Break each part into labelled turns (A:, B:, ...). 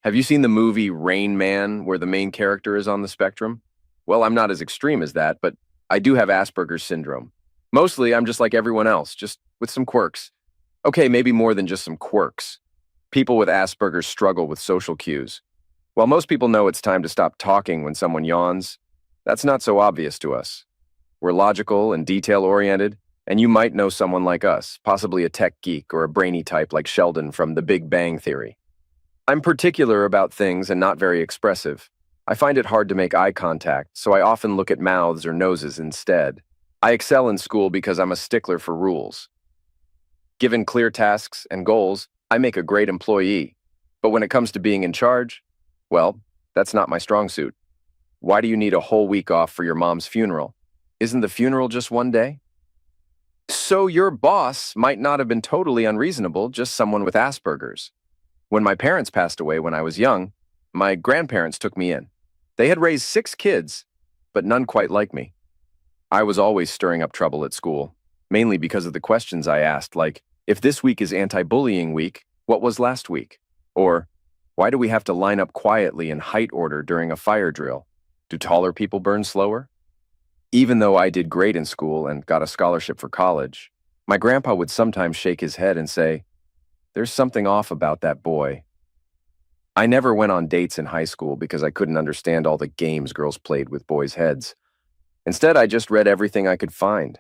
A: Have you seen the movie Rain Man, where the main character is on the spectrum? Well, I'm not as extreme as that, but I do have Asperger's syndrome. Mostly, I'm just like everyone else, just with some quirks. Okay, maybe more than just some quirks. People with Asperger's struggle with social cues. While most people know it's time to stop talking when someone yawns, that's not so obvious to us. We're logical and detail-oriented, and you might know someone like us, possibly a tech geek or a brainy type like Sheldon from The Big Bang Theory. I'm particular about things and not very expressive. I find it hard to make eye contact, so I often look at mouths or noses instead. I excel in school because I'm a stickler for rules. Given clear tasks and goals, I make a great employee. But when it comes to being in charge, well, that's not my strong suit. Why do you need a whole week off for your mom's funeral? Isn't the funeral just one day? So your boss might not have been totally unreasonable, just someone with Asperger's. When my parents passed away when I was young, my grandparents took me in. They had raised 6 kids, but none quite like me. I was always stirring up trouble at school, mainly because of the questions I asked, like, if this week is anti-bullying week, what was last week? Or, why do we have to line up quietly in height order during a fire drill? Do taller people burn slower? Even though I did great in school and got a scholarship for college, my grandpa would sometimes shake his head and say, "There's something off about that boy." I never went on dates in high school because I couldn't understand all the games girls played with boys' heads. Instead, I just read everything I could find.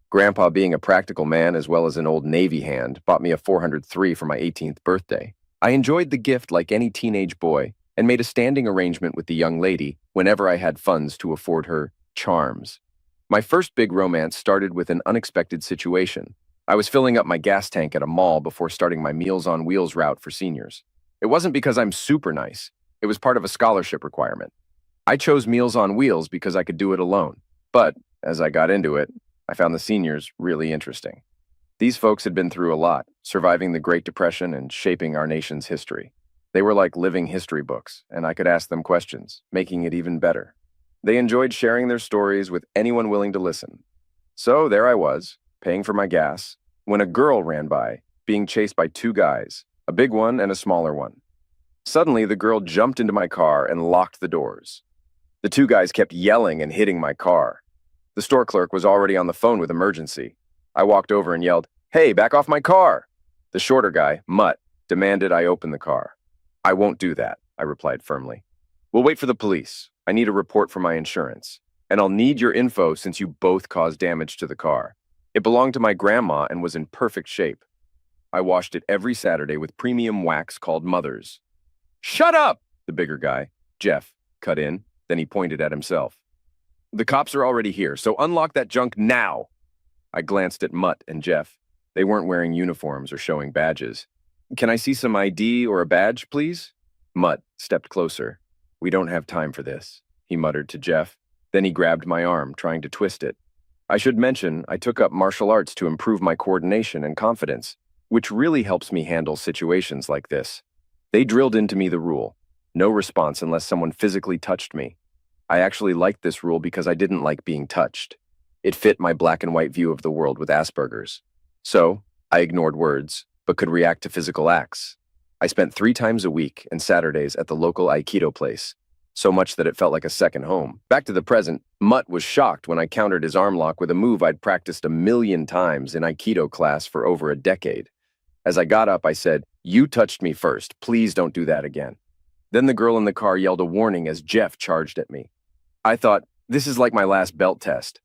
A: Grandpa, being a practical man as well as an old Navy hand, bought me a 403 for my 18th birthday. I enjoyed the gift like any teenage boy and made a standing arrangement with the young lady whenever I had funds to afford her charms. My first big romance started with an unexpected situation. I was filling up my gas tank at a mall before starting my Meals on Wheels route for seniors. It wasn't because I'm super nice. It was part of a scholarship requirement. I chose Meals on Wheels because I could do it alone. But as I got into it, I found the seniors really interesting. These folks had been through a lot, surviving the Great Depression and shaping our nation's history. They were like living history books, and I could ask them questions, making it even better. They enjoyed sharing their stories with anyone willing to listen. So there I was, paying for my gas, when a girl ran by, being chased by 2 guys, a big one and a smaller one. Suddenly, the girl jumped into my car and locked the doors. The 2 guys kept yelling and hitting my car. The store clerk was already on the phone with emergency. I walked over and yelled, "Hey, back off my car!" The shorter guy, Mutt, demanded I open the car. "I won't do that," I replied firmly. "We'll wait for the police. I need a report for my insurance. And I'll need your info since you both caused damage to the car. It belonged to my grandma and was in perfect shape. I washed it every Saturday with premium wax called Mother's." "Shut up!" the bigger guy, Jeff, cut in. Then he pointed at himself. "The cops are already here, so unlock that junk now." I glanced at Mutt and Jeff. They weren't wearing uniforms or showing badges. "Can I see some ID or a badge, please?" Mutt stepped closer. "We don't have time for this," he muttered to Jeff. Then he grabbed my arm, trying to twist it. I should mention, I took up martial arts to improve my coordination and confidence, which really helps me handle situations like this. They drilled into me the rule: no response unless someone physically touched me. I actually liked this rule because I didn't like being touched. It fit my black and white view of the world with Asperger's. So, I ignored words, but could react to physical acts. I spent 3 times a week and Saturdays at the local Aikido place, so much that it felt like a second home. Back to the present, Mutt was shocked when I countered his arm lock with a move I'd practiced 1,000,000 times in Aikido class for over a decade. As I got up, I said, "You touched me first. Please don't do that again." Then the girl in the car yelled a warning as Jeff charged at me. I thought, this is like my last belt test.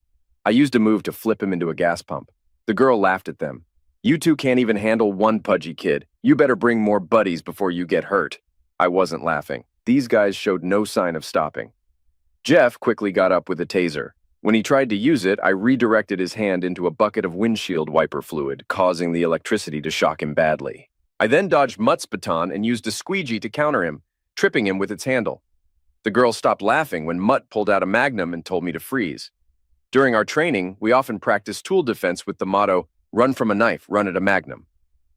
A: I used a move to flip him into a gas pump. The girl laughed at them. "You two can't even handle one pudgy kid. You better bring more buddies before you get hurt." I wasn't laughing. These guys showed no sign of stopping. Jeff quickly got up with a taser. When he tried to use it, I redirected his hand into a bucket of windshield wiper fluid, causing the electricity to shock him badly. I then dodged Mutt's baton and used a squeegee to counter him, tripping him with its handle. The girl stopped laughing when Mutt pulled out a magnum and told me to freeze. During our training, we often practiced tool defense with the motto, "Run from a knife, run at a magnum."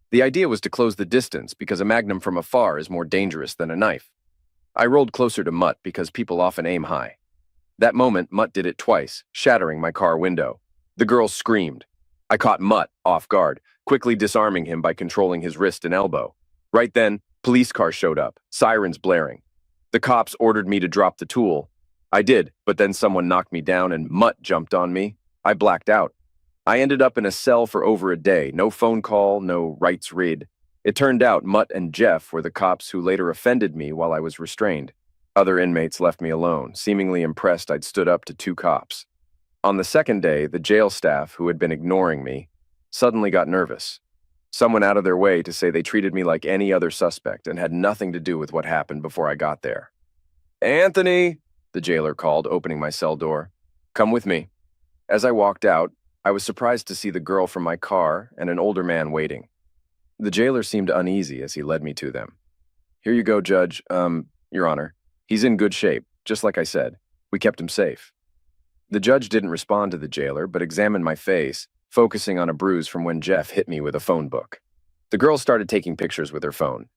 A: The idea was to close the distance because a magnum from afar is more dangerous than a knife. I rolled closer to Mutt because people often aim high. That moment, Mutt did it twice, shattering my car window. The girl screamed. I caught Mutt off guard, quickly disarming him by controlling his wrist and elbow. Right then, Police car showed up, sirens blaring. The cops ordered me to drop the tool. I did, but then someone knocked me down and Mutt jumped on me. I blacked out. I ended up in a cell for over a day, no phone call, no rights read. It turned out Mutt and Jeff were the cops who later offended me while I was restrained. Other inmates left me alone, seemingly impressed I'd stood up to two cops. On the second day, the jail staff, who had been ignoring me, suddenly got nervous. Someone out of their way to say they treated me like any other suspect and had nothing to do with what happened before I got there. "Anthony," the jailer called, opening my cell door. "Come with me." As I walked out, I was surprised to see the girl from my car and an older man waiting. The jailer seemed uneasy as he led me to them. "Here you go, Judge. Your Honor. He's in good shape, just like I said. We kept him safe." The judge didn't respond to the jailer, but examined my face, focusing on a bruise from when Jeff hit me with a phone book. The girl started taking pictures with her phone.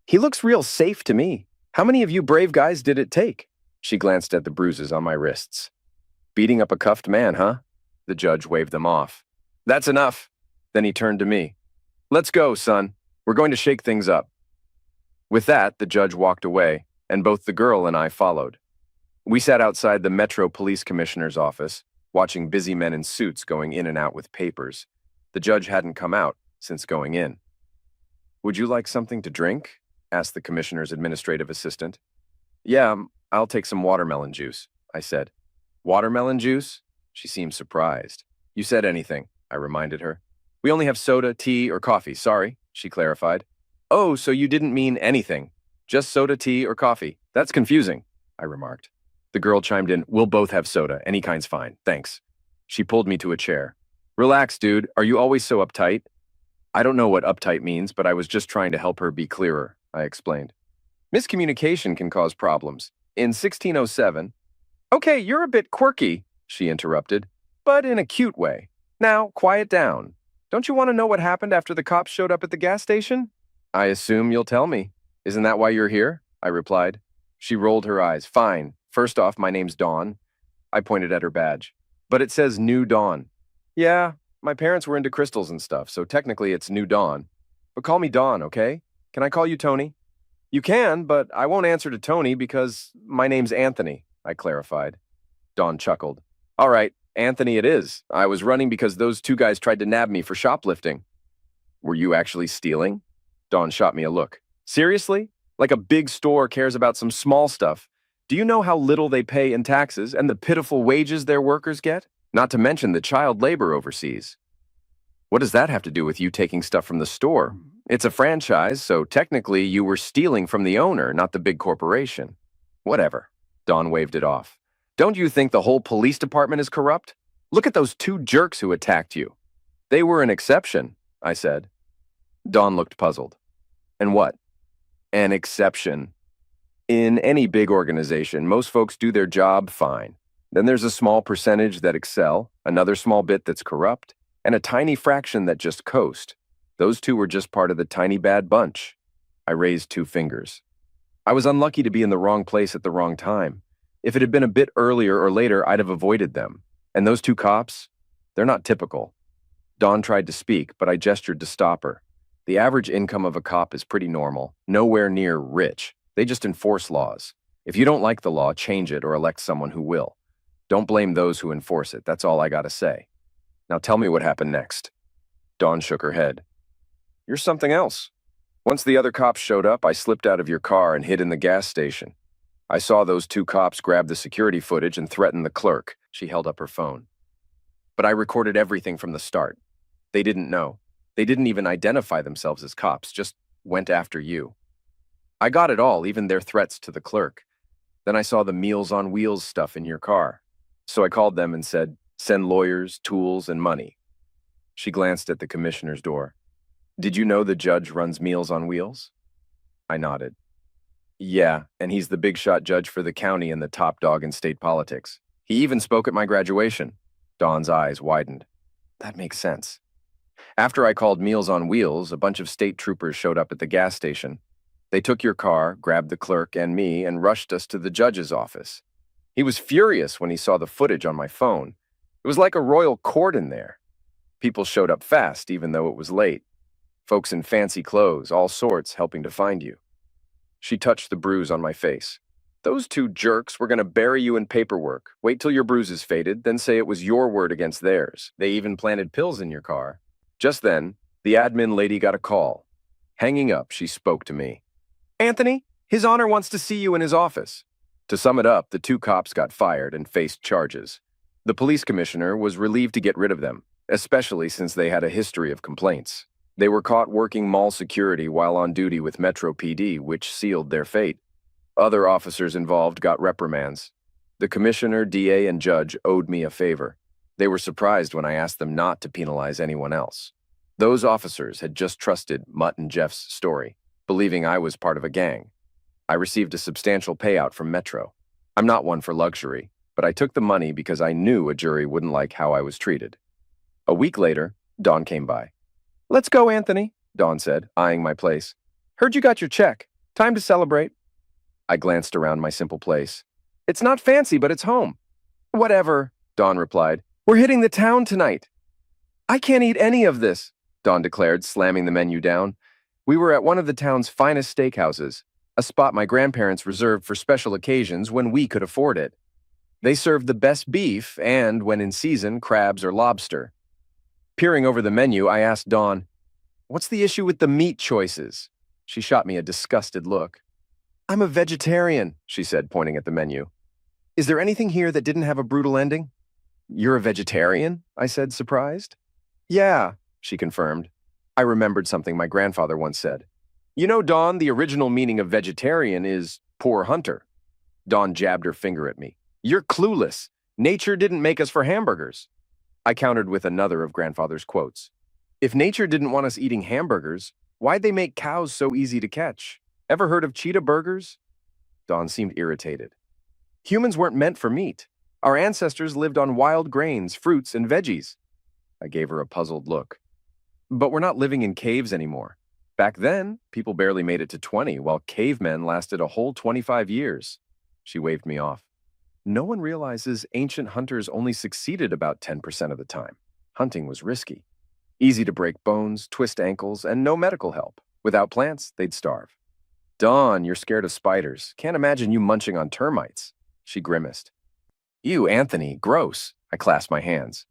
A: "He looks real safe to me. How many of you brave guys did it take?" She glanced at the bruises on my wrists. "Beating up a cuffed man, huh?" The judge waved them off. "That's enough." Then he turned to me. "Let's go, son. We're going to shake things up." With that, the judge walked away, and both the girl and I followed. We sat outside the Metro Police Commissioner's office, watching busy men in suits going in and out with papers. The judge hadn't come out since going in. "Would you like something to drink?" asked the commissioner's administrative assistant. "Yeah, I'll take some watermelon juice," I said. "Watermelon juice?" She seemed surprised. "You said anything," I reminded her. "We only have soda, tea, or coffee, sorry," she clarified. "Oh, so you didn't mean anything. Just soda, tea, or coffee. That's confusing," I remarked. The girl chimed in, "We'll both have soda. Any kind's fine. Thanks." She pulled me to a chair. "Relax, dude. Are you always so uptight?" I don't know what uptight means, but I was just trying to help her be clearer, I explained. "Miscommunication can cause problems. In 1607, "Okay, you're a bit quirky," she interrupted, "but in a cute way. Now, quiet down. Don't you want to know what happened after the cops showed up at the gas station?" "I assume you'll tell me. Isn't that why you're here?" I replied. She rolled her eyes. "Fine. First off, my name's Dawn." I pointed at her badge. "But it says New Dawn." "Yeah, my parents were into crystals and stuff, so technically it's New Dawn. But call me Dawn, okay? Can I call you Tony?" "You can, but I won't answer to Tony because my name's Anthony," I clarified. Dawn chuckled. "All right, Anthony it is. I was running because those two guys tried to nab me for shoplifting." "Were you actually stealing?" Dawn shot me a look. "Seriously? Like a big store cares about some small stuff. Do you know how little they pay in taxes and the pitiful wages their workers get? Not to mention the child labor overseas." "What does that have to do with you taking stuff from the store? It's a franchise, so technically you were stealing from the owner, not the big corporation." "Whatever." Dawn waved it off. "Don't you think the whole police department is corrupt? Look at those two jerks who attacked you." "They were an exception," I said. Dawn looked puzzled. "And what?" "An exception. In any big organization, most folks do their job fine. Then there's a small percentage that excel, another small bit that's corrupt, and a tiny fraction that just coast. Those two were just part of the tiny bad bunch." I raised two fingers. "I was unlucky to be in the wrong place at the wrong time. If it had been a bit earlier or later, I'd have avoided them. And those two cops, they're not typical." Dawn tried to speak, but I gestured to stop her. "The average income of a cop is pretty normal, nowhere near rich. They just enforce laws. If you don't like the law, change it or elect someone who will. Don't blame those who enforce it. That's all I gotta say. Now tell me what happened next." Dawn shook her head. "You're something else. Once the other cops showed up, I slipped out of your car and hid in the gas station. I saw those two cops grab the security footage and threaten the clerk." She held up her phone. "But I recorded everything from the start. They didn't know. They didn't even identify themselves as cops, just went after you. I got it all, even their threats to the clerk. Then I saw the Meals on Wheels stuff in your car. So I called them and said, send lawyers, tools, and money." She glanced at the commissioner's door. "Did you know the judge runs Meals on Wheels?" I nodded. "Yeah, and he's the big shot judge for the county and the top dog in state politics. He even spoke at my graduation." Dawn's eyes widened. "That makes sense." "After I called Meals on Wheels, a bunch of state troopers showed up at the gas station. They took your car, grabbed the clerk and me, and rushed us to the judge's office. He was furious when he saw the footage on my phone. It was like a royal court in there. People showed up fast, even though it was late. Folks in fancy clothes, all sorts, helping to find you. She touched the bruise on my face. Those two jerks were going to bury you in paperwork. Wait till your bruise is faded, then say it was your word against theirs. They even planted pills in your car. Just then, the admin lady got a call. Hanging up, she spoke to me. Anthony, His Honor wants to see you in his office. To sum it up, the two cops got fired and faced charges. The police commissioner was relieved to get rid of them, especially since they had a history of complaints. They were caught working mall security while on duty with Metro PD, which sealed their fate. Other officers involved got reprimands. The commissioner, DA, and judge owed me a favor. They were surprised when I asked them not to penalize anyone else. Those officers had just trusted Mutt and Jeff's story, believing I was part of a gang. I received a substantial payout from Metro. I'm not one for luxury, but I took the money because I knew a jury wouldn't like how I was treated. A week later, Dawn came by. Let's go, Anthony, Dawn said, eyeing my place. Heard you got your check. Time to celebrate. I glanced around my simple place. It's not fancy, but it's home. Whatever, Dawn replied. We're hitting the town tonight. I can't eat any of this, Dawn declared, slamming the menu down. We were at one of the town's finest steakhouses, a spot my grandparents reserved for special occasions when we could afford it. They served the best beef and, when in season, crabs or lobster. Peering over the menu, I asked Dawn, What's the issue with the meat choices? She shot me a disgusted look. I'm a vegetarian, she said, pointing at the menu. Is there anything here that didn't have a brutal ending? You're a vegetarian? I said, surprised. Yeah, she confirmed. I remembered something my grandfather once said. You know, Dawn, the original meaning of vegetarian is poor hunter. Dawn jabbed her finger at me. You're clueless. Nature didn't make us for hamburgers. I countered with another of grandfather's quotes. If nature didn't want us eating hamburgers, why'd they make cows so easy to catch? Ever heard of cheetah burgers? Dawn seemed irritated. Humans weren't meant for meat. Our ancestors lived on wild grains, fruits, and veggies. I gave her a puzzled look. But we're not living in caves anymore. Back then, people barely made it to 20, while cavemen lasted a whole 25 years. She waved me off. No one realizes ancient hunters only succeeded about 10% of the time. Hunting was risky. Easy to break bones, twist ankles, and no medical help. Without plants, they'd starve. Dawn, you're scared of spiders. Can't imagine you munching on termites. She grimaced. Ew, Anthony, gross. I clasped my hands.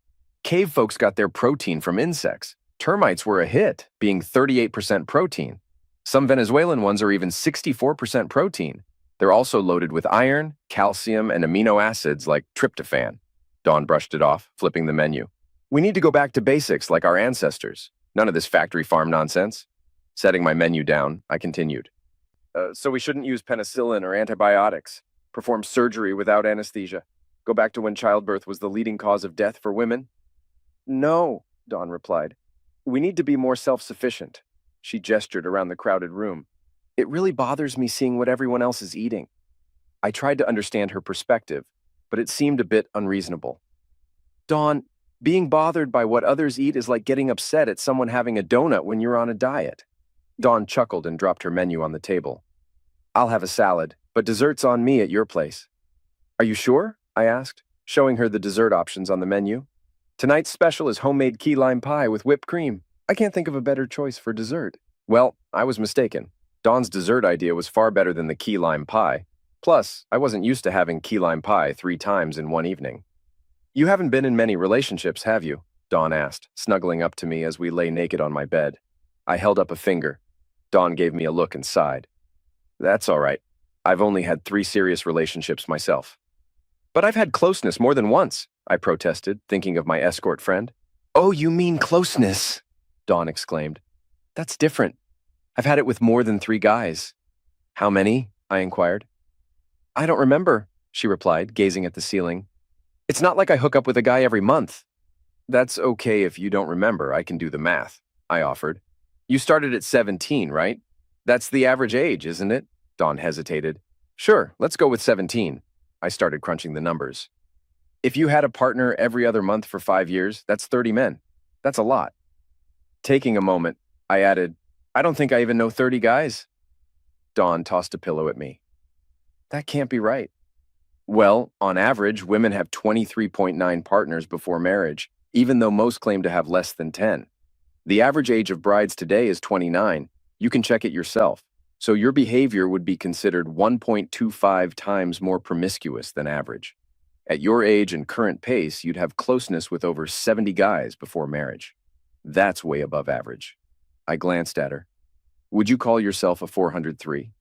A: Cave folks got their protein from insects. Termites were a hit, being 38% protein. Some Venezuelan ones are even 64% protein. They're also loaded with iron, calcium, and amino acids like tryptophan. Dawn brushed it off, flipping the menu. We need to go back to basics like our ancestors. None of this factory farm nonsense. Setting my menu down, I continued. So we shouldn't use penicillin or antibiotics. Perform surgery without anesthesia. Go back to when childbirth was the leading cause of death for women? No, Dawn replied. We need to be more self-sufficient. She gestured around the crowded room. It really bothers me seeing what everyone else is eating. I tried to understand her perspective, but it seemed a bit unreasonable. Dawn, being bothered by what others eat is like getting upset at someone having a donut when you're on a diet. Dawn chuckled and dropped her menu on the table. I'll have a salad, but dessert's on me at your place. Are you sure? I asked, showing her the dessert options on the menu. Tonight's special is homemade key lime pie with whipped cream. I can't think of a better choice for dessert. Well, I was mistaken. Dawn's dessert idea was far better than the key lime pie. Plus, I wasn't used to having key lime pie 3 times in one evening. You haven't been in many relationships, have you? Dawn asked, snuggling up to me as we lay naked on my bed. I held up a finger. Dawn gave me a look and sighed. That's all right. I've only had 3 serious relationships myself. But I've had closeness more than once, I protested, thinking of my escort friend. Oh, you mean closeness, Dawn exclaimed. That's different. I've had it with more than 3 guys. How many? I inquired. I don't remember, she replied, gazing at the ceiling. It's not like I hook up with a guy every month. That's okay if you don't remember. I can do the math, I offered. You started at 17, right? That's the average age, isn't it? Dawn hesitated. Sure, let's go with 17. I started crunching the numbers. If you had a partner every other month for 5 years, that's 30 men. That's a lot. Taking a moment, I added, I don't think I even know 30 guys. Dawn tossed a pillow at me. That can't be right. Well, on average, women have 23.9 partners before marriage, even though most claim to have less than 10. The average age of brides today is 29. You can check it yourself. So your behavior would be considered 1.25 times more promiscuous than average. At your age and current pace, you'd have closeness with over 70 guys before marriage. That's way above average. I glanced at her. Would you call yourself a 403?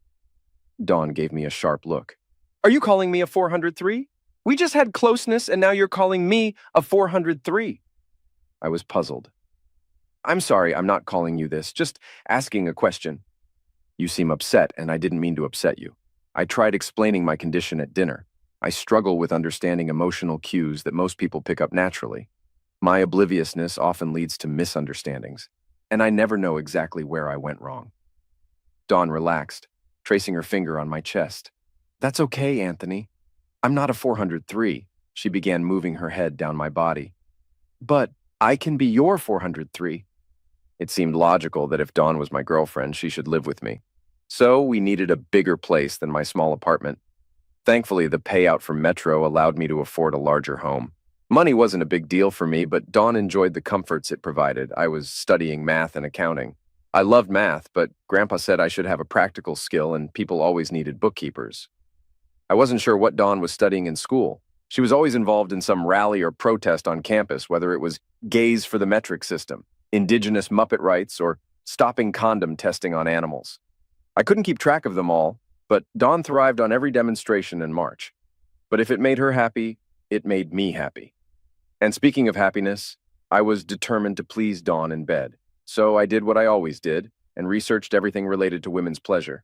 A: Dawn gave me a sharp look. Are you calling me a 403? We just had closeness and now you're calling me a 403. I was puzzled. I'm sorry, I'm not calling you this, just asking a question. You seem upset and I didn't mean to upset you. I tried explaining my condition at dinner. I struggle with understanding emotional cues that most people pick up naturally. My obliviousness often leads to misunderstandings, and I never know exactly where I went wrong. Dawn relaxed, tracing her finger on my chest. That's okay, Anthony. I'm not a 403. She began moving her head down my body. But I can be your 403. It seemed logical that if Dawn was my girlfriend, she should live with me. So we needed a bigger place than my small apartment. Thankfully, the payout from Metro allowed me to afford a larger home. Money wasn't a big deal for me, but Dawn enjoyed the comforts it provided. I was studying math and accounting. I loved math, but Grandpa said I should have a practical skill and people always needed bookkeepers. I wasn't sure what Dawn was studying in school. She was always involved in some rally or protest on campus, whether it was gays for the metric system, indigenous Muppet rights, or stopping condom testing on animals. I couldn't keep track of them all, but Dawn thrived on every demonstration and march. But if it made her happy, it made me happy. And speaking of happiness, I was determined to please Dawn in bed. So I did what I always did and researched everything related to women's pleasure.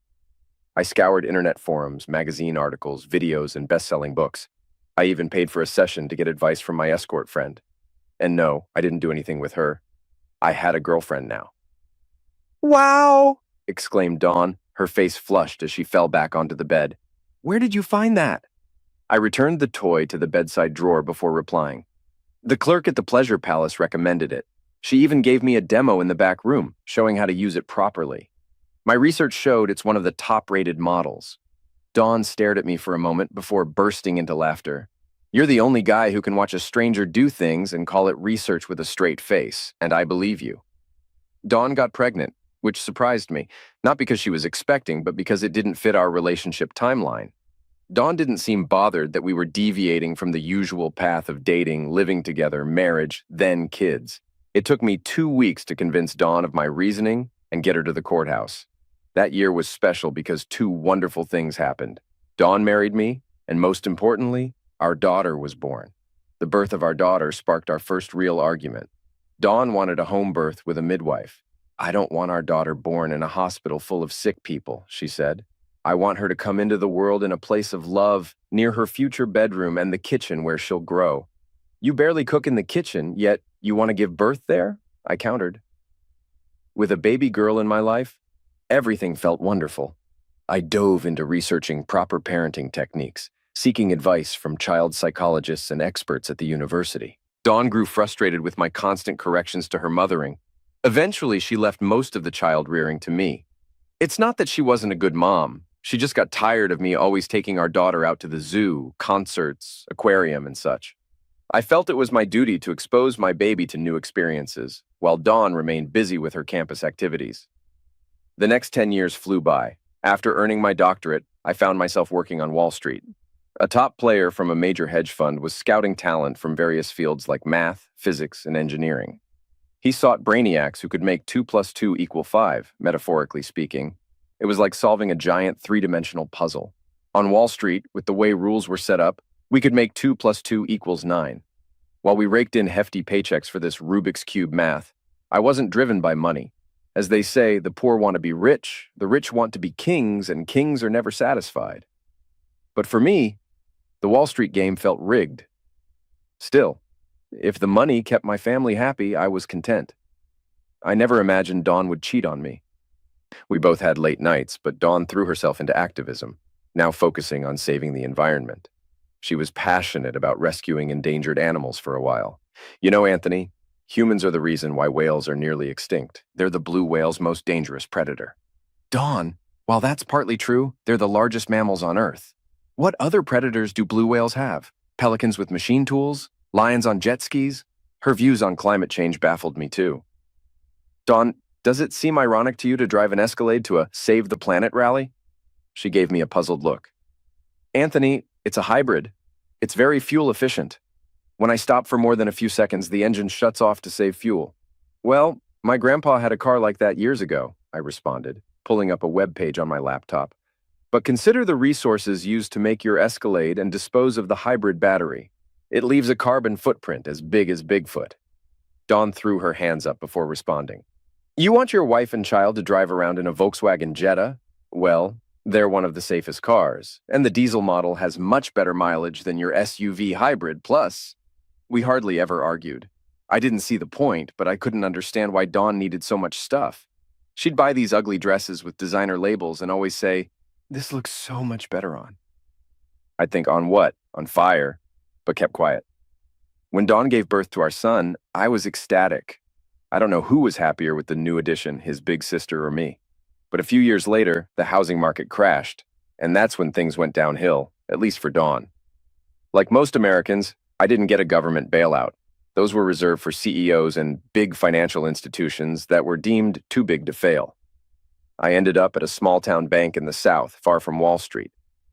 A: I scoured internet forums, magazine articles, videos, and best-selling books. I even paid for a session to get advice from my escort friend. And no, I didn't do anything with her. I had a girlfriend now. Wow! Exclaimed Dawn, her face flushed as she fell back onto the bed. Where did you find that? I returned the toy to the bedside drawer before replying. The clerk at the Pleasure Palace recommended it. She even gave me a demo in the back room, showing how to use it properly. My research showed it's one of the top-rated models. Dawn stared at me for a moment before bursting into laughter. You're the only guy who can watch a stranger do things and call it research with a straight face, and I believe you. Dawn got pregnant, which surprised me, not because she was expecting, but because it didn't fit our relationship timeline. Dawn didn't seem bothered that we were deviating from the usual path of dating, living together, marriage, then kids. It took me 2 weeks to convince Dawn of my reasoning and get her to the courthouse. That year was special because 2 wonderful things happened. Dawn married me, and most importantly, our daughter was born. The birth of our daughter sparked our first real argument. Dawn wanted a home birth with a midwife. I don't want our daughter born in a hospital full of sick people, she said. I want her to come into the world in a place of love, near her future bedroom and the kitchen where she'll grow. You barely cook in the kitchen, yet you want to give birth there? I countered. With a baby girl in my life, everything felt wonderful. I dove into researching proper parenting techniques, seeking advice from child psychologists and experts at the university. Dawn grew frustrated with my constant corrections to her mothering. Eventually, she left most of the child rearing to me. It's not that she wasn't a good mom. She just got tired of me always taking our daughter out to the zoo, concerts, aquarium, and such. I felt it was my duty to expose my baby to new experiences, while Dawn remained busy with her campus activities. The next 10 years flew by. After earning my doctorate, I found myself working on Wall Street. A top player from a major hedge fund was scouting talent from various fields like math, physics, and engineering. He sought brainiacs who could make 2 + 2 = 5, metaphorically speaking. It was like solving a giant 3-dimensional puzzle. On Wall Street, with the way rules were set up, we could make 2 + 2 = 9. While we raked in hefty paychecks for this Rubik's Cube math, I wasn't driven by money. As they say, the poor want to be rich, the rich want to be kings, and kings are never satisfied. But for me, the Wall Street game felt rigged. Still, if the money kept my family happy, I was content. I never imagined Dawn would cheat on me. We both had late nights, but Dawn threw herself into activism, now focusing on saving the environment. She was passionate about rescuing endangered animals for a while. You know, Anthony, humans are the reason why whales are nearly extinct. They're the blue whale's most dangerous predator. Dawn, while that's partly true, they're the largest mammals on Earth. What other predators do blue whales have? Pelicans with machine tools? Lions on jet skis? Her views on climate change baffled me too. Dawn, Does it seem ironic to you to drive an Escalade to a Save the Planet rally? She gave me a puzzled look. Anthony, it's a hybrid. It's very fuel efficient. When I stop for more than a few seconds, the engine shuts off to save fuel. Well, my grandpa had a car like that years ago, I responded, pulling up a web page on my laptop. But consider the resources used to make your Escalade and dispose of the hybrid battery. It leaves a carbon footprint as big as Bigfoot. Dawn threw her hands up before responding. You want your wife and child to drive around in a Volkswagen Jetta? Well, they're one of the safest cars, and the diesel model has much better mileage than your SUV hybrid plus. We hardly ever argued. I didn't see the point, but I couldn't understand why Dawn needed so much stuff. She'd buy these ugly dresses with designer labels and always say, "This looks so much better on." I'd think, on what? On fire, but kept quiet. When Dawn gave birth to our son, I was ecstatic. I don't know who was happier with the new addition, his big sister or me. But a few years later, the housing market crashed, and that's when things went downhill, at least for Dawn. Like most Americans, I didn't get a government bailout. Those were reserved for CEOs and big financial institutions that were deemed too big to fail. I ended up at a small-town bank in the South, far from Wall Street.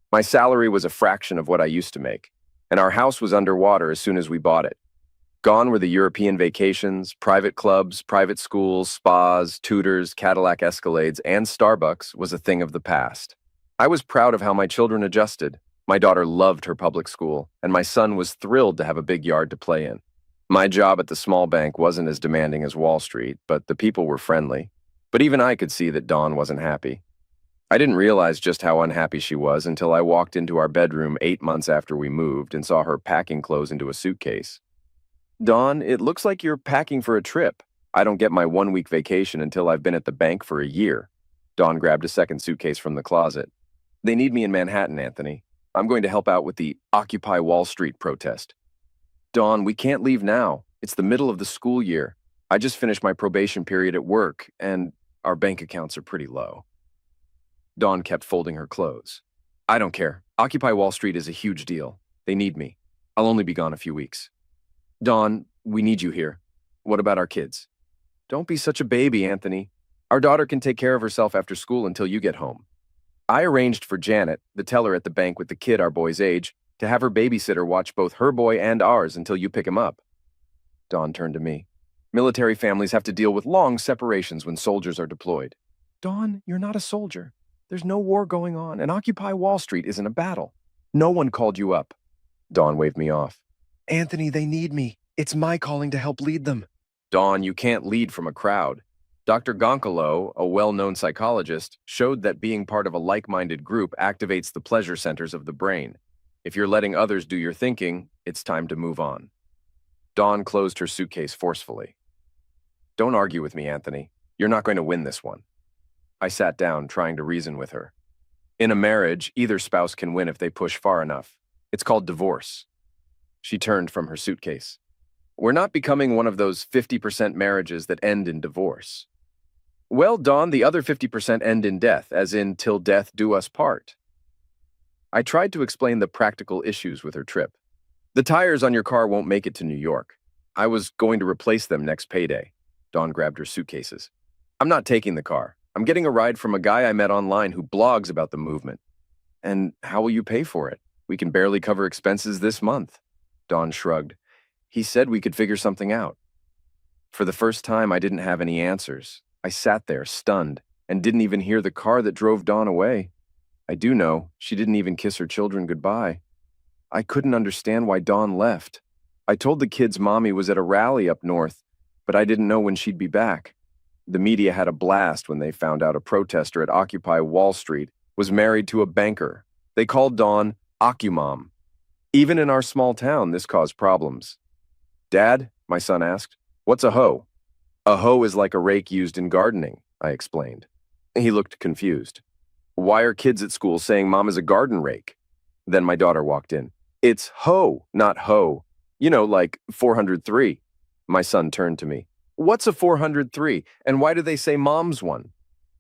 A: My salary was a fraction of what I used to make, and our house was underwater as soon as we bought it. Gone were the European vacations, private clubs, private schools, spas, tutors, Cadillac Escalades, and Starbucks was a thing of the past. I was proud of how my children adjusted. My daughter loved her public school, and my son was thrilled to have a big yard to play in. My job at the small bank wasn't as demanding as Wall Street, but the people were friendly. But even I could see that Dawn wasn't happy. I didn't realize just how unhappy she was until I walked into our bedroom 8 months after we moved and saw her packing clothes into a suitcase. Dawn, it looks like you're packing for a trip. I don't get my 1-week vacation until I've been at the bank for a year. Dawn grabbed a second suitcase from the closet. They need me in Manhattan, Anthony. I'm going to help out with the Occupy Wall Street protest. Dawn, we can't leave now. It's the middle of the school year. I just finished my probation period at work, and our bank accounts are pretty low. Dawn kept folding her clothes. I don't care. Occupy Wall Street is a huge deal. They need me. I'll only be gone a few weeks. Dawn, we need you here. What about our kids? Don't be such a baby, Anthony. Our daughter can take care of herself after school until you get home. I arranged for Janet, the teller at the bank with the kid our boy's age, to have her babysitter watch both her boy and ours until you pick him up. Dawn turned to me. Military families have to deal with long separations when soldiers are deployed. Dawn, you're not a soldier. There's no war going on, and Occupy Wall Street isn't a battle. No one called you up. Dawn waved me off. Anthony, they need me. It's my calling to help lead them. Dawn, you can't lead from a crowd. Dr. Goncalo, a well-known psychologist, showed that being part of a like-minded group activates the pleasure centers of the brain. If you're letting others do your thinking, it's time to move on. Dawn closed her suitcase forcefully. Don't argue with me, Anthony. You're not going to win this one. I sat down, trying to reason with her. In a marriage, either spouse can win if they push far enough. It's called divorce. She turned from her suitcase. We're not becoming one of those 50% marriages that end in divorce. Well, Dawn, the other 50% end in death, as in till death do us part. I tried to explain the practical issues with her trip. The tires on your car won't make it to New York. I was going to replace them next payday. Dawn grabbed her suitcases. I'm not taking the car. I'm getting a ride from a guy I met online who blogs about the movement. And how will you pay for it? We can barely cover expenses this month. Dawn shrugged. He said we could figure something out. For the first time, I didn't have any answers. I sat there, stunned, and didn't even hear the car that drove Dawn away. I do know she didn't even kiss her children goodbye. I couldn't understand why Dawn left. I told the kids Mommy was at a rally up north, but I didn't know when she'd be back. The media had a blast when they found out a protester at Occupy Wall Street was married to a banker. They called Dawn Occumom. Even in our small town, this caused problems. Dad, my son asked, what's a hoe? A hoe is like a rake used in gardening, I explained. He looked confused. Why are kids at school saying Mom is a garden rake? Then my daughter walked in. It's hoe, not hoe. You know, like 403. My son turned to me. What's a 403, and why do they say Mom's one?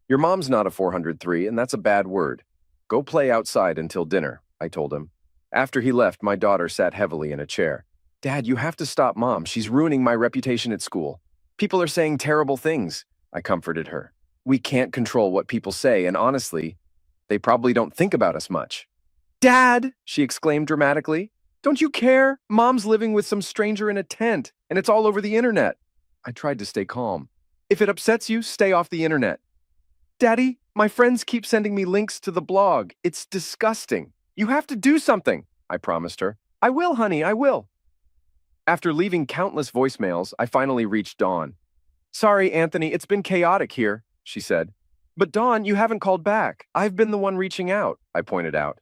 A: Your mom's not a 403, and that's a bad word. Go play outside until dinner, I told him. After he left, my daughter sat heavily in a chair. Dad, you have to stop Mom. She's ruining my reputation at school. People are saying terrible things. I comforted her. We can't control what people say, and honestly, they probably don't think about us much. Dad, she exclaimed dramatically. Don't you care? Mom's living with some stranger in a tent, and it's all over the internet. I tried to stay calm. If it upsets you, stay off the internet. Daddy, my friends keep sending me links to the blog. It's disgusting. You have to do something, I promised her. I will, honey, I will. After leaving countless voicemails, I finally reached Dawn. Sorry, Anthony, it's been chaotic here, she said. But Dawn, you haven't called back. I've been the one reaching out, I pointed out.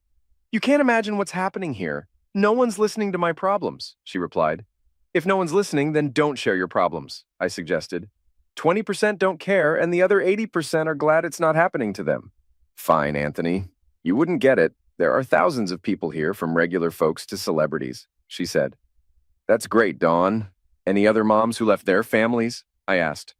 A: You can't imagine what's happening here. No one's listening to my problems, she replied. If no one's listening, then don't share your problems, I suggested. 20% don't care, and the other 80% are glad it's not happening to them. Fine, Anthony. You wouldn't get it. There are thousands of people here, from regular folks to celebrities, she said. That's great, Dawn. Any other moms who left their families? I asked.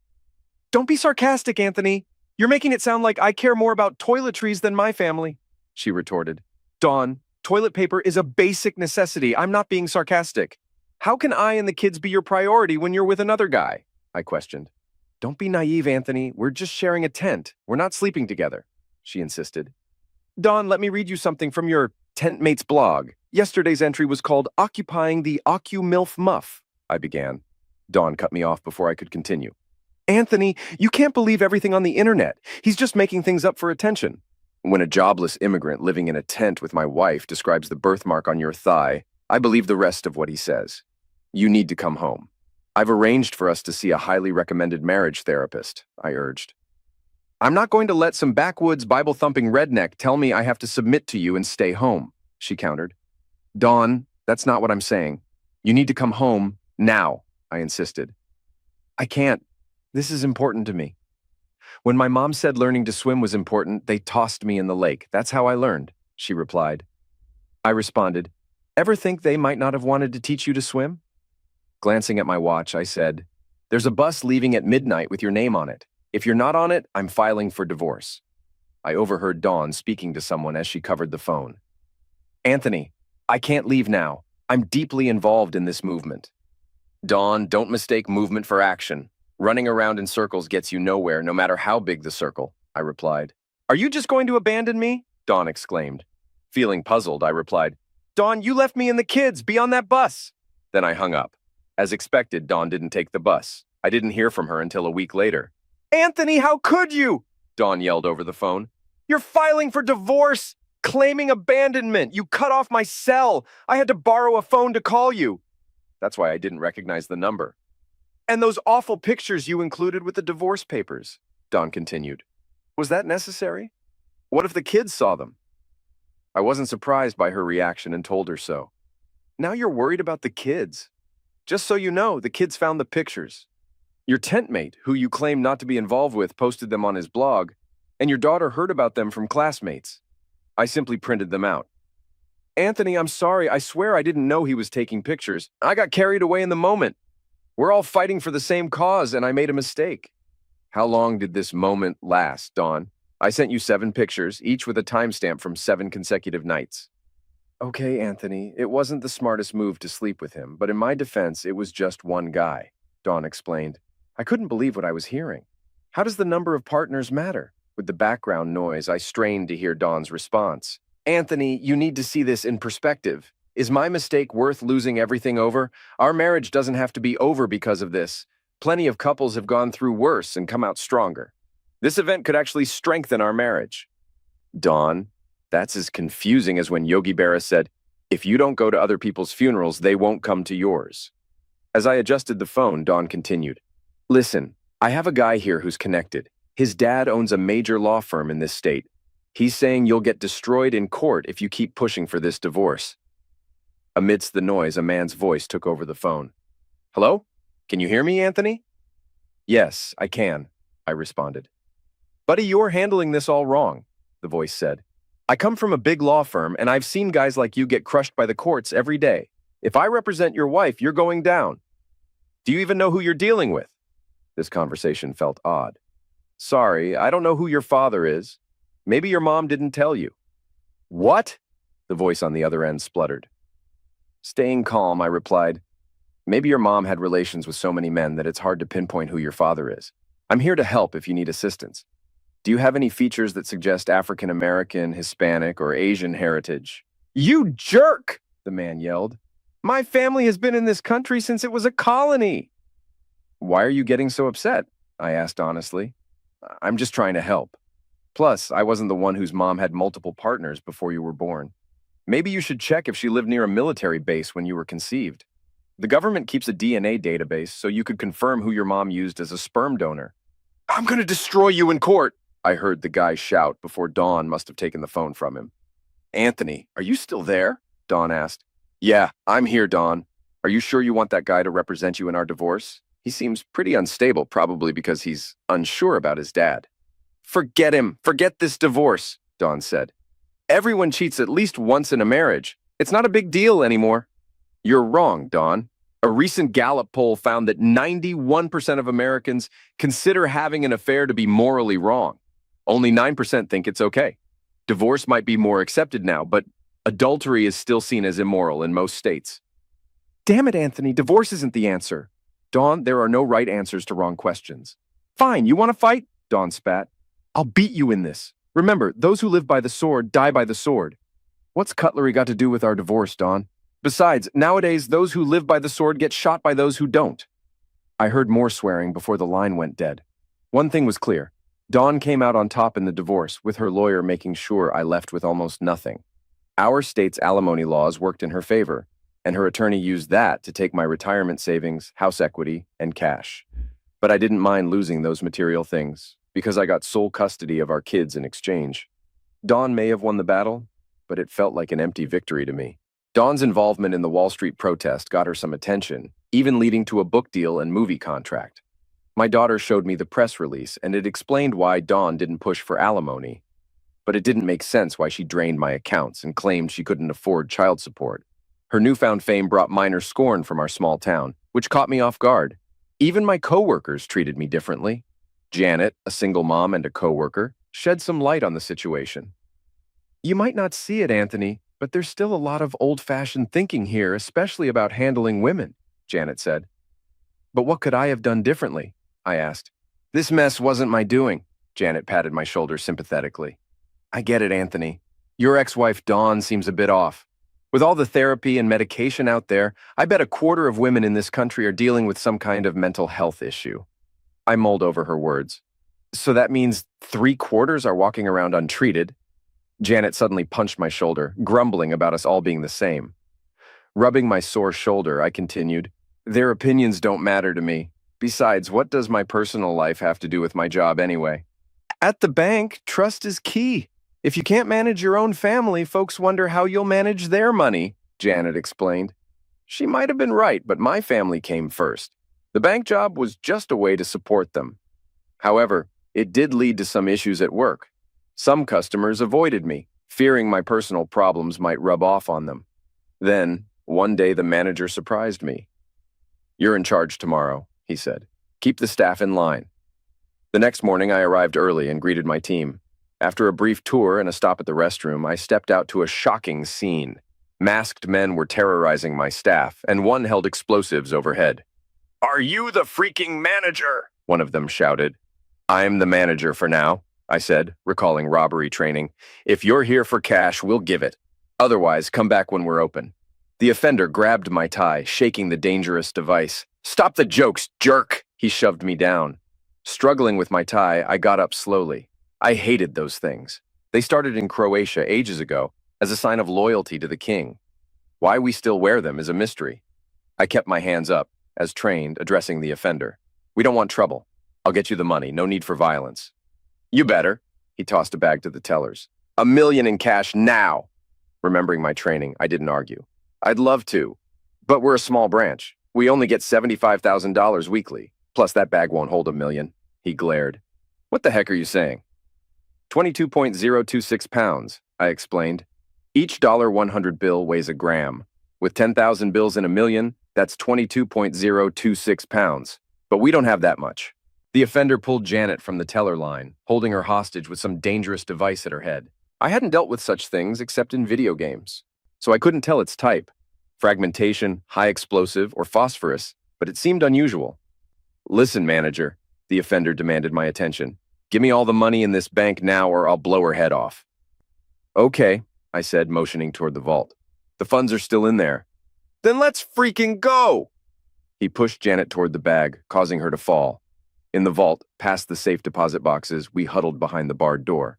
A: Don't be sarcastic, Anthony. You're making it sound like I care more about toiletries than my family, she retorted. Dawn, toilet paper is a basic necessity. I'm not being sarcastic. How can I and the kids be your priority when you're with another guy? I questioned. Don't be naive, Anthony. We're just sharing a tent. We're not sleeping together, she insisted. Dawn, let me read you something from your tent mate's blog. Yesterday's entry was called Occupying the Occu-MILF Muff, I began. Dawn cut me off before I could continue. Anthony, you can't believe everything on the internet. He's just making things up for attention. When a jobless immigrant living in a tent with my wife describes the birthmark on your thigh, I believe the rest of what he says. You need to come home. I've arranged for us to see a highly recommended marriage therapist, I urged. I'm not going to let some backwoods Bible-thumping redneck tell me I have to submit to you and stay home, she countered. Dawn, that's not what I'm saying. You need to come home now, I insisted. I can't. This is important to me. When my mom said learning to swim was important, they tossed me in the lake. That's how I learned, she replied. I responded, Ever think they might not have wanted to teach you to swim? Glancing at my watch, I said, There's a bus leaving at midnight with your name on it. If you're not on it, I'm filing for divorce. I overheard Dawn speaking to someone as she covered the phone. Anthony, I can't leave now. I'm deeply involved in this movement. Dawn, don't mistake movement for action. Running around in circles gets you nowhere, no matter how big the circle, I replied. Are you just going to abandon me? Dawn exclaimed. Feeling puzzled, I replied, Dawn, you left me and the kids. Be on that bus. Then I hung up. As expected, Dawn didn't take the bus. I didn't hear from her until a week later. Anthony, how could you? Dawn yelled over the phone. You're filing for divorce, claiming abandonment. You cut off my cell. I had to borrow a phone to call you. That's why I didn't recognize the number. And those awful pictures you included with the divorce papers, Dawn continued. Was that necessary? What if the kids saw them? I wasn't surprised by her reaction and told her so. Now you're worried about the kids. Just so you know, the kids found the pictures. Your tent mate, who you claim not to be involved with, posted them on his blog, and your daughter heard about them from classmates. I simply printed them out. Anthony, I'm sorry. I swear I didn't know he was taking pictures. I got carried away in the moment. We're all fighting for the same cause, and I made a mistake. How long did this moment last, Dawn? I sent you 7 pictures, each with a timestamp from 7 consecutive nights. Okay, Anthony, it wasn't the smartest move to sleep with him, but in my defense, it was just one guy, Dawn explained. I couldn't believe what I was hearing. How does the number of partners matter? With the background noise, I strained to hear Dawn's response. Anthony, you need to see this in perspective. Is my mistake worth losing everything over? Our marriage doesn't have to be over because of this. Plenty of couples have gone through worse and come out stronger. This event could actually strengthen our marriage. Dawn, that's as confusing as when Yogi Berra said, if you don't go to other people's funerals, they won't come to yours. As I adjusted the phone, Dawn continued. Listen, I have a guy here who's connected. His dad owns a major law firm in this state. He's saying you'll get destroyed in court if you keep pushing for this divorce. Amidst the noise, a man's voice took over the phone. Hello? Can you hear me, Anthony? Yes, I can, I responded. Buddy, you're handling this all wrong, the voice said. I come from a big law firm, and I've seen guys like you get crushed by the courts every day. If I represent your wife, you're going down. Do you even know who you're dealing with? This conversation felt odd. Sorry, I don't know who your father is. Maybe your mom didn't tell you. What? The voice on the other end spluttered. Staying calm, I replied, maybe your mom had relations with so many men that it's hard to pinpoint who your father is. I'm here to help if you need assistance. Do you have any features that suggest African American, Hispanic, or Asian heritage? You jerk! The man yelled. My family has been in this country since it was a colony. Why are you getting so upset? I asked honestly. I'm just trying to help. Plus, I wasn't the one whose mom had multiple partners before you were born. Maybe you should check if she lived near a military base when you were conceived. The government keeps a DNA database so you could confirm who your mom used as a sperm donor. I'm going to destroy you in court, I heard the guy shout before Dawn must have taken the phone from him. Anthony, are you still there? Dawn asked. Yeah, I'm here, Dawn. Are you sure you want that guy to represent you in our divorce? He seems pretty unstable, probably because he's unsure about his dad. Forget him. Forget this divorce, Dawn said. Everyone cheats at least once in a marriage. It's not a big deal anymore. You're wrong, Dawn. A recent Gallup poll found that 91% of Americans consider having an affair to be morally wrong. Only 9% think it's okay. Divorce might be more accepted now, but adultery is still seen as immoral in most states. Damn it, Anthony, divorce isn't the answer. Dawn, there are no right answers to wrong questions. Fine, you want to fight? Dawn spat. I'll beat you in this. Remember, those who live by the sword die by the sword. What's cutlery got to do with our divorce, Dawn? Besides, nowadays, those who live by the sword get shot by those who don't. I heard more swearing before the line went dead. One thing was clear. Dawn came out on top in the divorce, with her lawyer making sure I left with almost nothing. Our state's alimony laws worked in her favor, and her attorney used that to take my retirement savings, house equity, and cash. But I didn't mind losing those material things, because I got sole custody of our kids in exchange. Dawn may have won the battle, but it felt like an empty victory to me. Dawn's involvement in the Wall Street protest got her some attention, even leading to a book deal and movie contract. My daughter showed me the press release, and it explained why Dawn didn't push for alimony. But it didn't make sense why she drained my accounts and claimed she couldn't afford child support. Her newfound fame brought minor scorn from our small town, which caught me off guard. Even my coworkers treated me differently. Janet, a single mom and a coworker, shed some light on the situation. You might not see it, Anthony, but there's still a lot of old-fashioned thinking here, especially about handling women, Janet said. But what could I have done differently? I asked. This mess wasn't my doing, Janet patted my shoulder sympathetically. I get it, Anthony. Your ex-wife Dawn seems a bit off. With all the therapy and medication out there, I bet a quarter of women in this country are dealing with some kind of mental health issue. I mulled over her words. So that means 3/4 are walking around untreated? Janet suddenly punched my shoulder, grumbling about us all being the same. Rubbing my sore shoulder, I continued, Their opinions don't matter to me. Besides, what does my personal life have to do with my job anyway? At the bank, trust is key. If you can't manage your own family, folks wonder how you'll manage their money, Janet explained. She might have been right, but my family came first. The bank job was just a way to support them. However, it did lead to some issues at work. Some customers avoided me, fearing my personal problems might rub off on them. Then, one day the manager surprised me. You're in charge tomorrow, he said. Keep the staff in line. The next morning I arrived early and greeted my team. After a brief tour and a stop at the restroom, I stepped out to a shocking scene. Masked men were terrorizing my staff, and one held explosives overhead. Are you the freaking manager? One of them shouted. I'm the manager for now, I said, recalling robbery training. If you're here for cash, we'll give it. Otherwise, come back when we're open. The offender grabbed my tie, shaking the dangerous device. Stop the jokes, jerk! He shoved me down. Struggling with my tie, I got up slowly. I hated those things. They started in Croatia ages ago as a sign of loyalty to the king. Why we still wear them is a mystery. I kept my hands up, as trained, addressing the offender. We don't want trouble. I'll get you the money, no need for violence. You better. He tossed a bag to the tellers. $1 million in cash now. Remembering my training, I didn't argue. I'd love to, but we're a small branch. We only get $75,000 weekly. Plus that bag won't hold $1 million. He glared. What the heck are you saying? 22.026 pounds, I explained. Each $100 bill weighs a gram. With 10,000 bills in $1 million, that's 22.026 pounds. But we don't have that much. The offender pulled Janet from the teller line, holding her hostage with some dangerous device at her head. I hadn't dealt with such things except in video games, so I couldn't tell its type. Fragmentation, high explosive, or phosphorus, but it seemed unusual. Listen, manager, The offender demanded my attention. Give me all the money in this bank now or I'll blow her head off. Okay, I said, motioning toward the vault. The funds are still in there. Then let's freaking go! He pushed Janet toward the bag, causing her to fall. In the vault, past the safe deposit boxes, we huddled behind the barred door.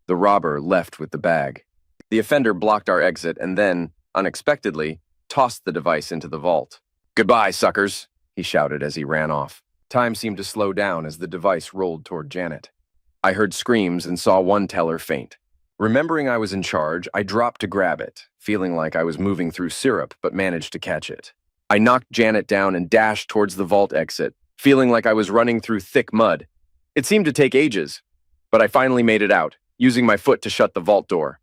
A: The robber left with the bag. The offender blocked our exit and then, unexpectedly, tossed the device into the vault. Goodbye, suckers, he shouted as he ran off. Time seemed to slow down as the device rolled toward Janet. I heard screams and saw one teller faint. Remembering I was in charge, I dropped to grab it, feeling like I was moving through syrup, but managed to catch it. I knocked Janet down and dashed towards the vault exit, feeling like I was running through thick mud. It seemed to take ages, but I finally made it out, using my foot to shut the vault door.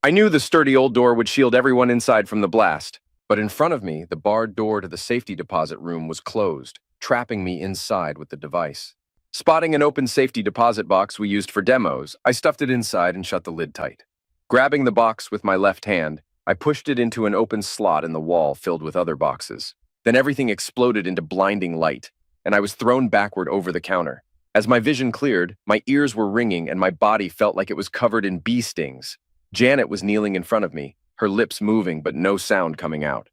A: I knew the sturdy old door would shield everyone inside from the blast, but in front of me, the barred door to the safety deposit room was closed, trapping me inside with the device. Spotting an open safety deposit box we used for demos, I stuffed it inside and shut the lid tight. Grabbing the box with my left hand, I pushed it into an open slot in the wall filled with other boxes. Then everything exploded into blinding light, and I was thrown backward over the counter. As my vision cleared, my ears were ringing and my body felt like it was covered in bee stings. Janet was kneeling in front of me, her lips moving but no sound coming out.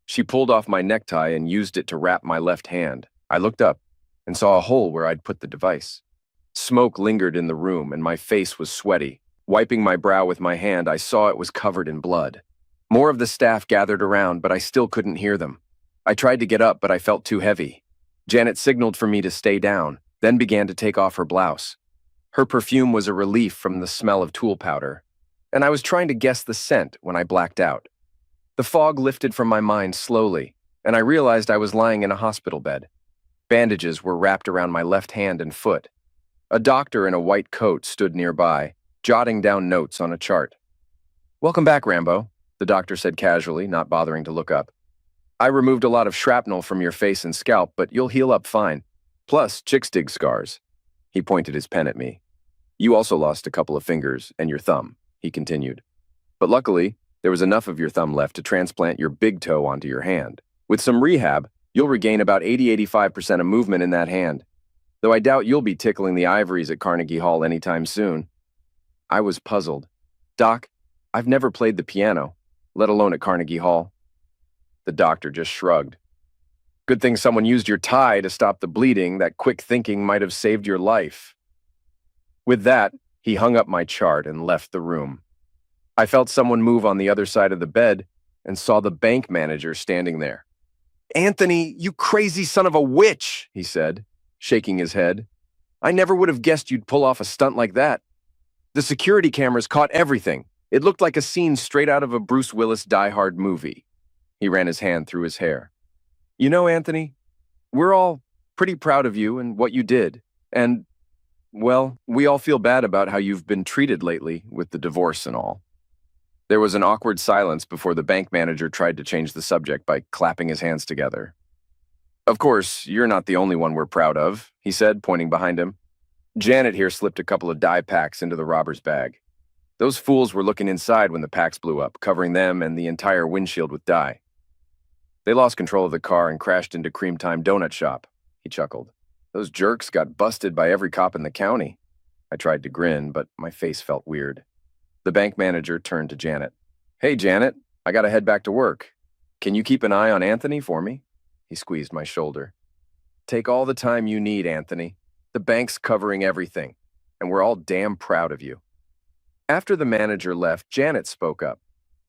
A: She pulled off my necktie and used it to wrap my left hand. I looked up and saw a hole where I'd put the device. Smoke lingered in the room and my face was sweaty. Wiping my brow with my hand, I saw it was covered in blood. More of the staff gathered around, but I still couldn't hear them. I tried to get up, but I felt too heavy. Janet signaled for me to stay down, then began to take off her blouse. Her perfume was a relief from the smell of tool powder, and I was trying to guess the scent when I blacked out. The fog lifted from my mind slowly, and I realized I was lying in a hospital bed. Bandages were wrapped around my left hand and foot. A doctor in a white coat stood nearby, jotting down notes on a chart. "Welcome back, Rambo," the doctor said casually, not bothering to look up. "I removed a lot of shrapnel from your face and scalp, but you'll heal up fine. Plus, chick dig scars." He pointed his pen at me. "You also lost a couple of fingers and your thumb," he continued. "But luckily, there was enough of your thumb left to transplant your big toe onto your hand. With some rehab, you'll regain about 80–85% of movement in that hand, though I doubt you'll be tickling the ivories at Carnegie Hall anytime soon." I was puzzled. "Doc, I've never played the piano, let alone at Carnegie Hall." The doctor just shrugged. "Good thing someone used your tie to stop the bleeding. That quick thinking might have saved your life." With that, he hung up my chart and left the room. I felt someone move on the other side of the bed and saw the bank manager standing there. "Anthony, you crazy son of a witch," he said, shaking his head. "I never would have guessed you'd pull off a stunt like that. The security cameras caught everything. It looked like a scene straight out of a Bruce Willis Die Hard movie." He ran his hand through his hair. "You know, Anthony, we're all pretty proud of you and what you did. And, well, we all feel bad about how you've been treated lately with the divorce and all." There was an awkward silence before the bank manager tried to change the subject by clapping his hands together. "Of course, you're not the only one we're proud of," he said, pointing behind him. "Janet here slipped a couple of dye packs into the robber's bag. Those fools were looking inside when the packs blew up, covering them and the entire windshield with dye. They lost control of the car and crashed into Cream Time Donut Shop," he chuckled. "Those jerks got busted by every cop in the county." I tried to grin, but my face felt weird. The bank manager turned to Janet. "Hey, Janet, I gotta head back to work. Can you keep an eye on Anthony for me?" He squeezed my shoulder. "Take all the time you need, Anthony. The bank's covering everything, and we're all damn proud of you." After the manager left, Janet spoke up.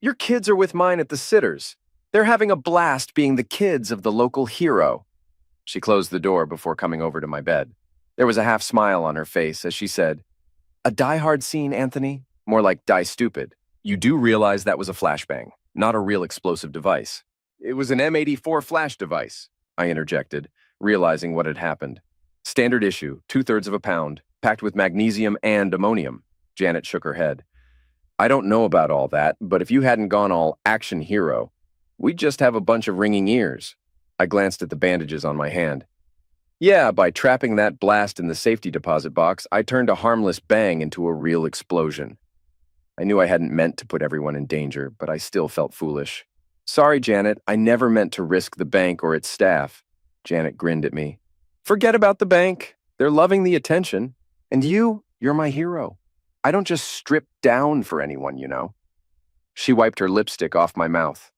A: "Your kids are with mine at the Sitters. They're having a blast being the kids of the local hero." She closed the door before coming over to my bed. There was a half smile on her face as she said, "A die-hard scene, Anthony? More like die stupid. You do realize that was a flashbang, not a real explosive device." "It was an M84 flash device," I interjected, realizing what had happened. "Standard issue, 2/3 of a pound, packed with magnesium and ammonium." Janet shook her head. "I don't know about all that, but if you hadn't gone all action hero, we'd just have a bunch of ringing ears." I glanced at the bandages on my hand. "Yeah, by trapping that blast in the safety deposit box, I turned a harmless bang into a real explosion." I knew I hadn't meant to put everyone in danger, but I still felt foolish. "Sorry, Janet, I never meant to risk the bank or its staff." Janet grinned at me. "Forget about the bank. They're loving the attention. And you're my hero. I don't just strip down for anyone, you know. She wiped her lipstick off my mouth.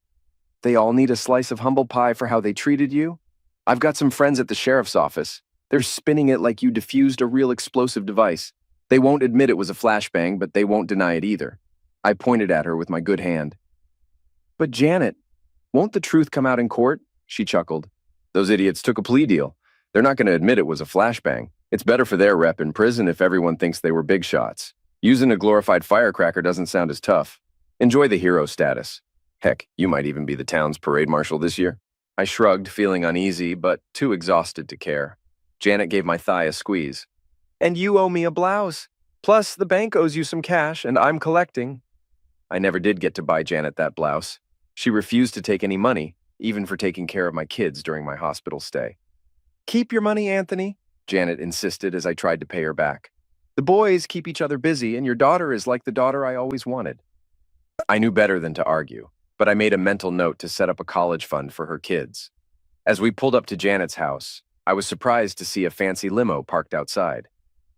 A: They all need a slice of humble pie for how they treated you? I've got some friends at the sheriff's office. They're spinning it like you diffused a real explosive device. They won't admit it was a flashbang, but they won't deny it either. I pointed at her with my good hand. But Janet, won't the truth come out in court? She chuckled. Those idiots took a plea deal. They're not going to admit it was a flashbang. It's better for their rep in prison if everyone thinks they were big shots. Using a glorified firecracker doesn't sound as tough. Enjoy the hero status. Heck, you might even be the town's parade marshal this year. I shrugged, feeling uneasy, but too exhausted to care. Janet gave my thigh a squeeze. And you owe me a blouse. Plus, the bank owes you some cash, and I'm collecting. I never did get to buy Janet that blouse. She refused to take any money, even for taking care of my kids during my hospital stay. Keep your money, Anthony, Janet insisted as I tried to pay her back. The boys keep each other busy, and your daughter is like the daughter I always wanted. I knew better than to argue, but I made a mental note to set up a college fund for her kids. As we pulled up to Janet's house, I was surprised to see a fancy limo parked outside.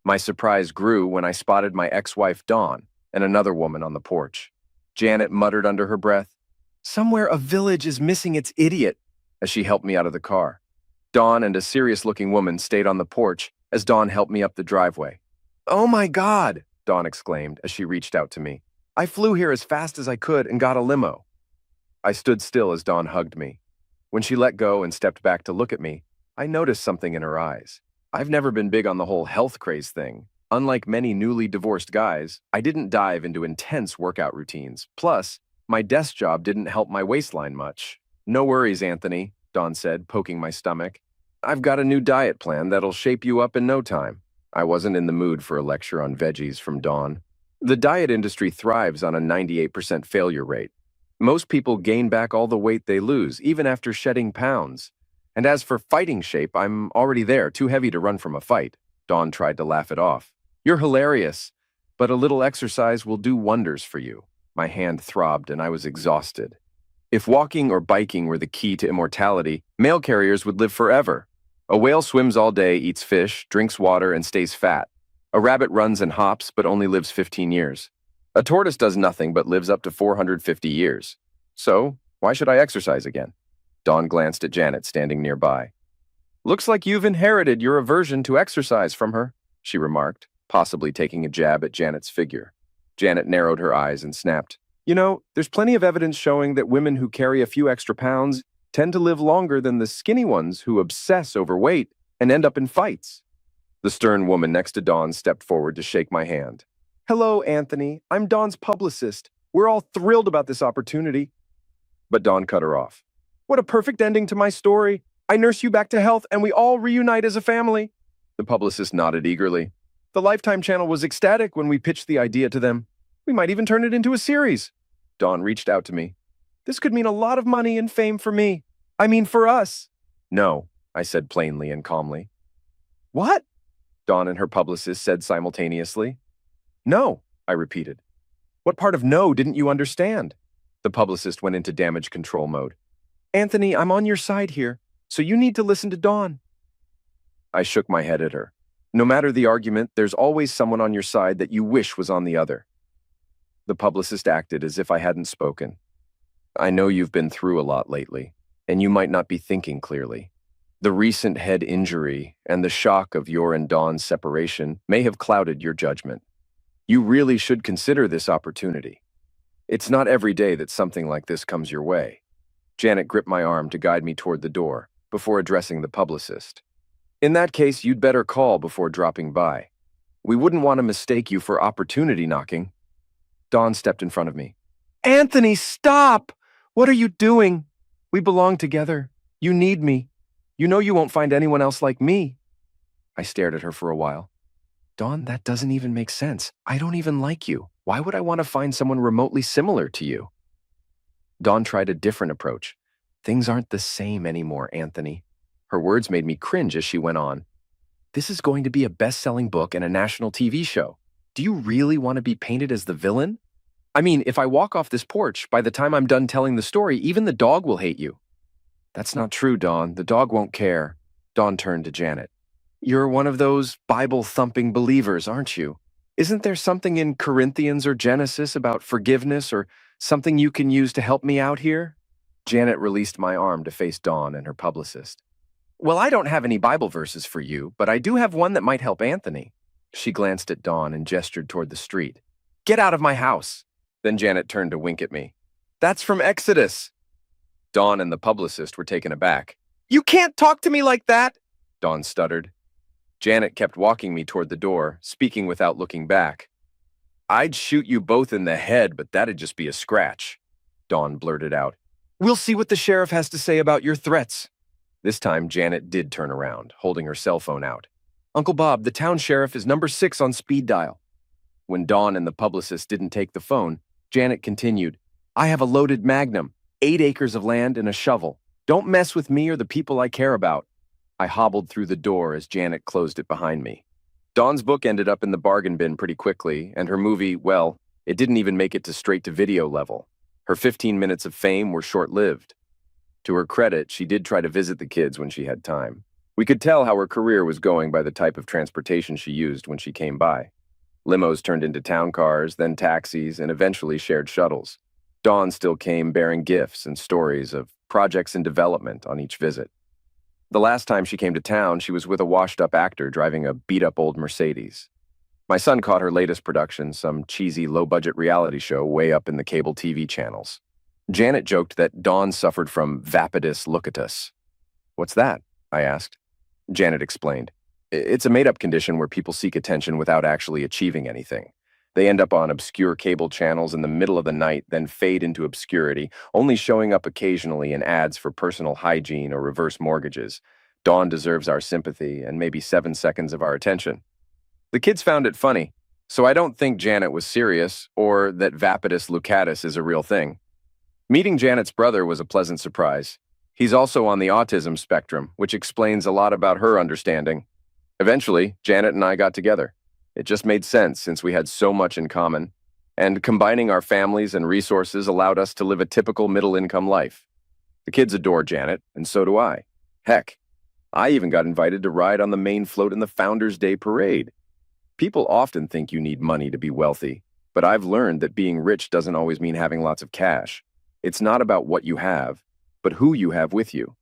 A: My surprise grew when I spotted my ex-wife Dawn and another woman on the porch. Janet muttered under her breath, "Somewhere a village is missing its idiot," as she helped me out of the car. Dawn and a serious-looking woman stayed on the porch as Dawn helped me up the driveway. "Oh my God," Dawn exclaimed as she reached out to me. "I flew here as fast as I could and got a limo." I stood still as Dawn hugged me. When she let go and stepped back to look at me, I noticed something in her eyes. I've never been big on the whole health craze thing. Unlike many newly divorced guys, I didn't dive into intense workout routines. Plus, my desk job didn't help my waistline much. "No worries, Anthony," Dawn said, poking my stomach. "I've got a new diet plan that'll shape you up in no time." I wasn't in the mood for a lecture on veggies from Dawn. The diet industry thrives on a 98% failure rate. Most people gain back all the weight they lose, even after shedding pounds. And as for fighting shape, I'm already there, too heavy to run from a fight. Dawn tried to laugh it off. "You're hilarious, but a little exercise will do wonders for you." My hand throbbed and I was exhausted. If walking or biking were the key to immortality, mail carriers would live forever. A whale swims all day, eats fish, drinks water, and stays fat. A rabbit runs and hops, but only lives 15 years. A tortoise does nothing but lives up to 450 years. So, why should I exercise again? Dawn glanced at Janet standing nearby. "Looks like you've inherited your aversion to exercise from her," she remarked, possibly taking a jab at Janet's figure. Janet narrowed her eyes and snapped, "You know, there's plenty of evidence showing that women who carry a few extra pounds tend to live longer than the skinny ones who obsess over weight and end up in fights." The stern woman next to Dawn stepped forward to shake my hand. "Hello, Anthony. I'm Dawn's publicist. We're all thrilled about this opportunity." But Dawn cut her off. "What a perfect ending to my story. I nurse you back to health and we all reunite as a family." The publicist nodded eagerly. "The Lifetime channel was ecstatic when we pitched the idea to them. We might even turn it into a series." Dawn reached out to me. "This could mean a lot of money and fame for me. I mean, for us." "No," I said plainly and calmly. "What?" Dawn and her publicist said simultaneously. "No," I repeated. "What part of no didn't you understand?" The publicist went into damage control mode. "Anthony, I'm on your side here, so you need to listen to Dawn." I shook my head at her. No matter the argument, there's always someone on your side that you wish was on the other. The publicist acted as if I hadn't spoken. "I know you've been through a lot lately, and you might not be thinking clearly. The recent head injury and the shock of your and Dawn's separation may have clouded your judgment. You really should consider this opportunity. It's not every day that something like this comes your way." Janet gripped my arm to guide me toward the door before addressing the publicist. "In that case, you'd better call before dropping by. We wouldn't want to mistake you for opportunity knocking." Dawn stepped in front of me. "Anthony, stop! What are you doing? We belong together. You need me. You know you won't find anyone else like me." I stared at her for a while. "Dawn, that doesn't even make sense. I don't even like you. Why would I want to find someone remotely similar to you?" Dawn tried a different approach. "Things aren't the same anymore, Anthony." Her words made me cringe as she went on. "This is going to be a best-selling book and a national TV show. Do you really want to be painted as the villain? I mean, if I walk off this porch, by the time I'm done telling the story, even the dog will hate you." "That's not true, Dawn. The dog won't care." Dawn turned to Janet. You're one of those Bible-thumping believers, aren't you? Isn't there something in Corinthians or Genesis about forgiveness or something you can use to help me out here? Janet released my arm to face Dawn and her publicist. Well, I don't have any Bible verses for you, but I do have one that might help Anthony. She glanced at Dawn and gestured toward the street. Get out of my house. Then Janet turned to wink at me. That's from Exodus. Dawn and the publicist were taken aback. You can't talk to me like that, Dawn stuttered. Janet kept walking me toward the door, speaking without looking back. I'd shoot you both in the head, but that'd just be a scratch, Dawn blurted out. We'll see what the sheriff has to say about your threats. This time, Janet did turn around, holding her cell phone out. Uncle Bob, the town sheriff is number 6 on speed dial. When Dawn and the publicist didn't take the phone, Janet continued, I have a loaded Magnum, 8 acres of land and a shovel. Don't mess with me or the people I care about. I hobbled through the door as Janet closed it behind me. Dawn's book ended up in the bargain bin pretty quickly, and her movie, well, it didn't even make it to straight-to-video level. Her 15 minutes of fame were short-lived. To her credit, she did try to visit the kids when she had time. We could tell how her career was going by the type of transportation she used when she came by. Limos turned into town cars, then taxis, and eventually shared shuttles. Dawn still came bearing gifts and stories of projects in development on each visit. The last time she came to town, she was with a washed-up actor driving a beat-up old Mercedes. My son caught her latest production, some cheesy, low-budget reality show way up in the cable TV channels. Janet joked that Dawn suffered from vapidus locatus. What's that? I asked. Janet explained. It's a made-up condition where people seek attention without actually achieving anything. They end up on obscure cable channels in the middle of the night, then fade into obscurity, only showing up occasionally in ads for personal hygiene or reverse mortgages. Dawn deserves our sympathy and maybe 7 seconds of our attention. The kids found it funny, so I don't think Janet was serious or that vapidus locatus is a real thing. Meeting Janet's brother was a pleasant surprise. He's also on the autism spectrum, which explains a lot about her understanding. Eventually, Janet and I got together. It just made sense since we had so much in common, and combining our families and resources allowed us to live a typical middle-income life. The kids adore Janet, and so do I. Heck, I even got invited to ride on the main float in the Founders' Day parade. People often think you need money to be wealthy, but I've learned that being rich doesn't always mean having lots of cash. It's not about what you have, but who you have with you.